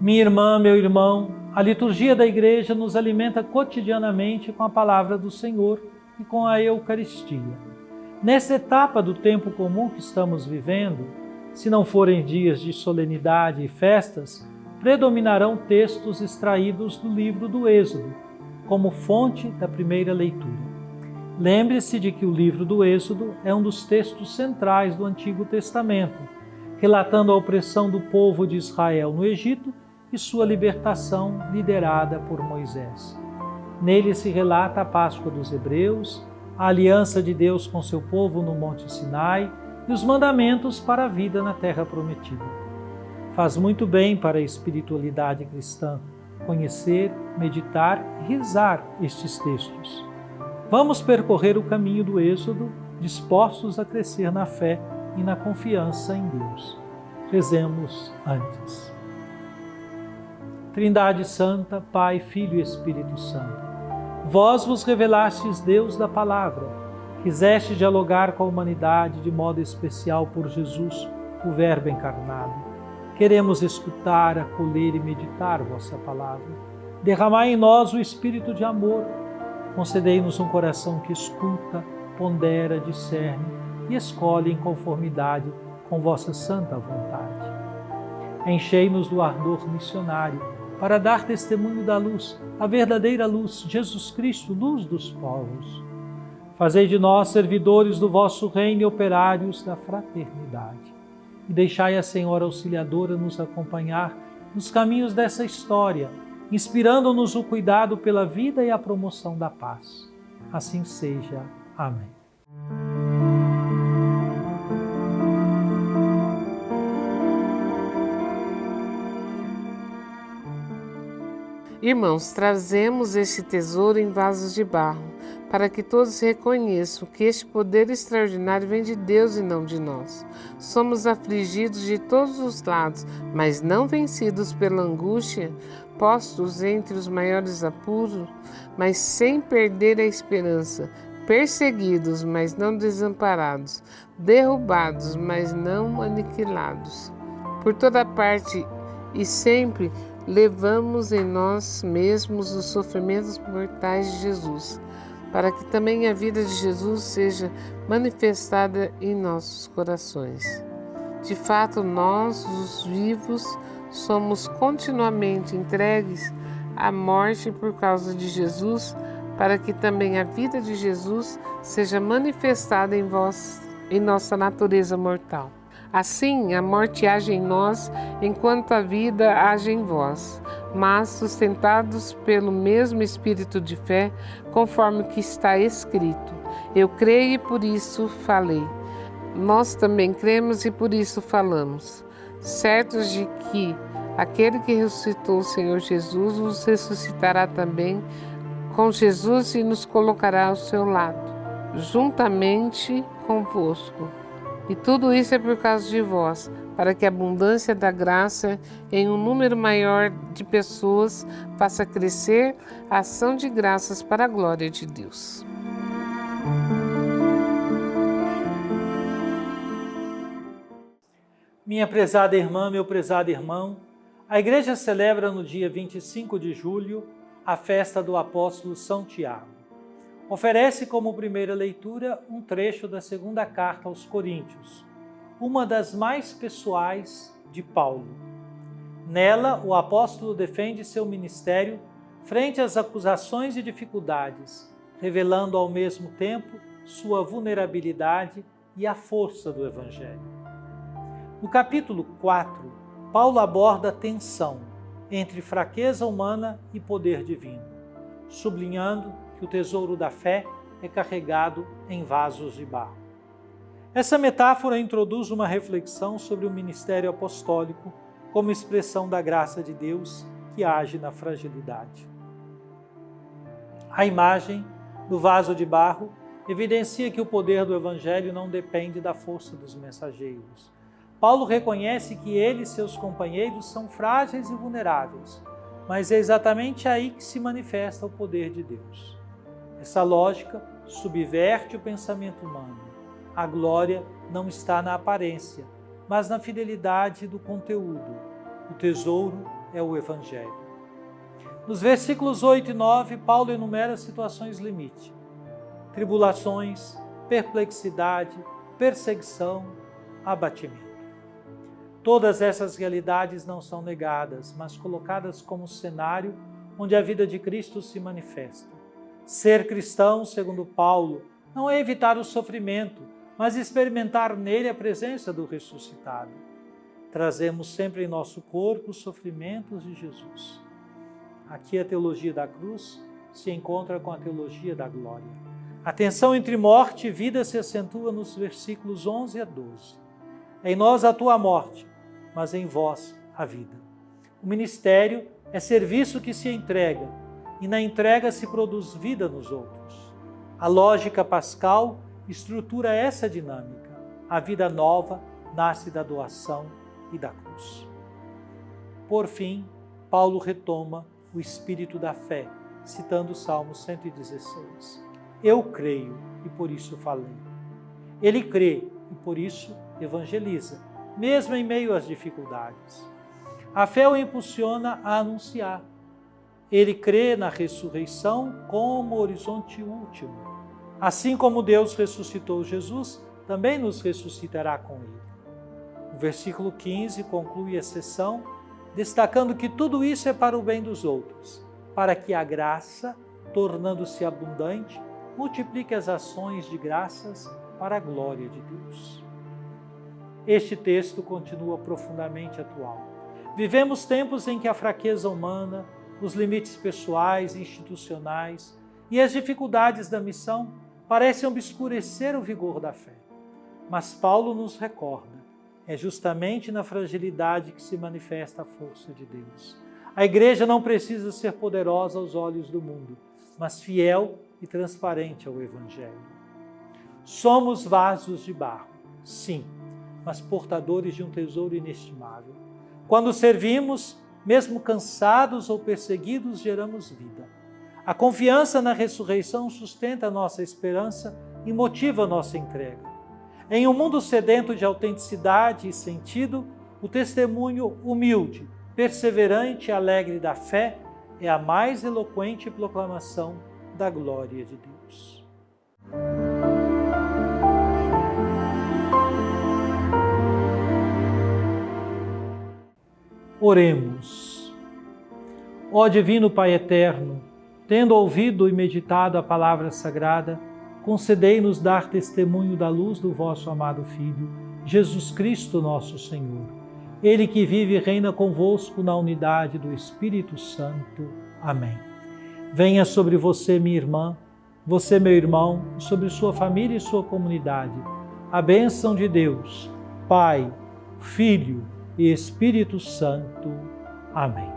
Minha irmã, meu irmão, a liturgia da Igreja nos alimenta cotidianamente com a palavra do Senhor e com a Eucaristia. Nesta etapa do tempo comum que estamos vivendo, se não forem dias de solenidade e festas, predominarão textos extraídos do livro do Êxodo, como fonte da primeira leitura. Lembre-se de que o livro do Êxodo é um dos textos centrais do Antigo Testamento, relatando a opressão do povo de Israel no Egito e sua libertação liderada por Moisés. Nele se relata a Páscoa dos Hebreus, a aliança de Deus com seu povo no Monte Sinai e os mandamentos para a vida na Terra Prometida. Faz muito bem para a espiritualidade cristã conhecer, meditar e rezar estes textos. Vamos percorrer o caminho do Êxodo, dispostos a crescer na fé e na confiança em Deus. Rezemos antes. Trindade Santa, Pai, Filho e Espírito Santo, vós vos revelastes Deus da palavra, quiseste dialogar com a humanidade de modo especial por Jesus, o Verbo encarnado. Queremos escutar, acolher e meditar vossa palavra. Derramai em nós o espírito de amor. Concedei-nos um coração que escuta, pondera, discerne e escolhe em conformidade com vossa santa vontade. Enchei-nos do ardor missionário para dar testemunho da luz, a verdadeira luz, Jesus Cristo, luz dos povos. Fazei de nós servidores do vosso reino e operários da fraternidade. E deixai a Senhora Auxiliadora nos acompanhar nos caminhos dessa história, inspirando-nos o cuidado pela vida e a promoção da paz. Assim seja. Amém. Irmãos, trazemos este tesouro em vasos de barro, para que todos reconheçam que este poder extraordinário vem de Deus e não de nós. Somos afligidos de todos os lados, mas não vencidos pela angústia, postos entre os maiores apuros, mas sem perder a esperança, perseguidos, mas não desamparados, derrubados, mas não aniquilados. Por toda parte e sempre levamos em nós mesmos os sofrimentos mortais de Jesus, para que também a vida de Jesus seja manifestada em nossos corações. De fato, nós, os vivos, somos continuamente entregues à morte por causa de Jesus, para que também a vida de Jesus seja manifestada em nossa natureza mortal. Assim, a morte age em nós, enquanto a vida age em vós, mas sustentados pelo mesmo espírito de fé, conforme o que está escrito. Eu creio e por isso falei. Nós também cremos e por isso falamos, certos de que aquele que ressuscitou o Senhor Jesus nos ressuscitará também com Jesus e nos colocará ao seu lado, juntamente convosco. E tudo isso é por causa de vós, para que a abundância da graça em um número maior de pessoas faça crescer a ação de graças para a glória de Deus. Minha prezada irmã, meu prezado irmão, a Igreja celebra no dia 25 de julho a festa do apóstolo São Tiago. Oferece como primeira leitura um trecho da segunda carta aos Coríntios, uma das mais pessoais de Paulo. Nela, o apóstolo defende seu ministério frente às acusações e dificuldades, revelando ao mesmo tempo sua vulnerabilidade e a força do Evangelho. No capítulo 4, Paulo aborda a tensão entre fraqueza humana e poder divino, sublinhando que o tesouro da fé é carregado em vasos de barro. Essa metáfora introduz uma reflexão sobre o ministério apostólico como expressão da graça de Deus que age na fragilidade. A imagem do vaso de barro evidencia que o poder do Evangelho não depende da força dos mensageiros. Paulo reconhece que ele e seus companheiros são frágeis e vulneráveis, mas é exatamente aí que se manifesta o poder de Deus. Essa lógica subverte o pensamento humano. A glória não está na aparência, mas na fidelidade do conteúdo. O tesouro é o Evangelho. Nos versículos 8 e 9, Paulo enumera situações limite: tribulações, perplexidade, perseguição, abatimento. Todas essas realidades não são negadas, mas colocadas como cenário onde a vida de Cristo se manifesta. Ser cristão, segundo Paulo, não é evitar o sofrimento, mas experimentar nele a presença do ressuscitado. Trazemos sempre em nosso corpo os sofrimentos de Jesus. Aqui a teologia da cruz se encontra com a teologia da glória. A tensão entre morte e vida se acentua nos versículos 11 a 12. Em nós a tua morte, mas em vós a vida. O ministério é serviço que se entrega, e na entrega se produz vida nos outros. A lógica pascal estrutura essa dinâmica. A vida nova nasce da doação e da cruz. Por fim, Paulo retoma o espírito da fé, citando o Salmo 116. Eu creio e por isso falei. Ele crê e por isso evangeliza, mesmo em meio às dificuldades. A fé o impulsiona a anunciar. Ele crê na ressurreição como horizonte último. Assim como Deus ressuscitou Jesus, também nos ressuscitará com ele. O versículo 15 conclui a sessão, destacando que tudo isso é para o bem dos outros, para que a graça, tornando-se abundante, multiplique as ações de graças para a glória de Deus. Este texto continua profundamente atual. Vivemos tempos em que a fraqueza humana, os limites pessoais e institucionais e as dificuldades da missão parecem obscurecer o vigor da fé. Mas Paulo nos recorda, é justamente na fragilidade que se manifesta a força de Deus. A igreja não precisa ser poderosa aos olhos do mundo, mas fiel e transparente ao Evangelho. Somos vasos de barro, sim, mas portadores de um tesouro inestimável. Quando servimos, mesmo cansados ou perseguidos, geramos vida. A confiança na ressurreição sustenta a nossa esperança e motiva a nossa entrega. Em um mundo sedento de autenticidade e sentido, o testemunho humilde, perseverante e alegre da fé é a mais eloquente proclamação da glória de Deus. Oremos. Ó Divino Pai Eterno, tendo ouvido e meditado a palavra sagrada, concedei-nos dar testemunho da luz do vosso amado Filho, Jesus Cristo nosso Senhor. Ele que vive e reina convosco na unidade do Espírito Santo. Amém. Venha sobre você, minha irmã, você, meu irmão, sobre sua família e sua comunidade, a bênção de Deus, Pai, Filho e Espírito Santo. Amém.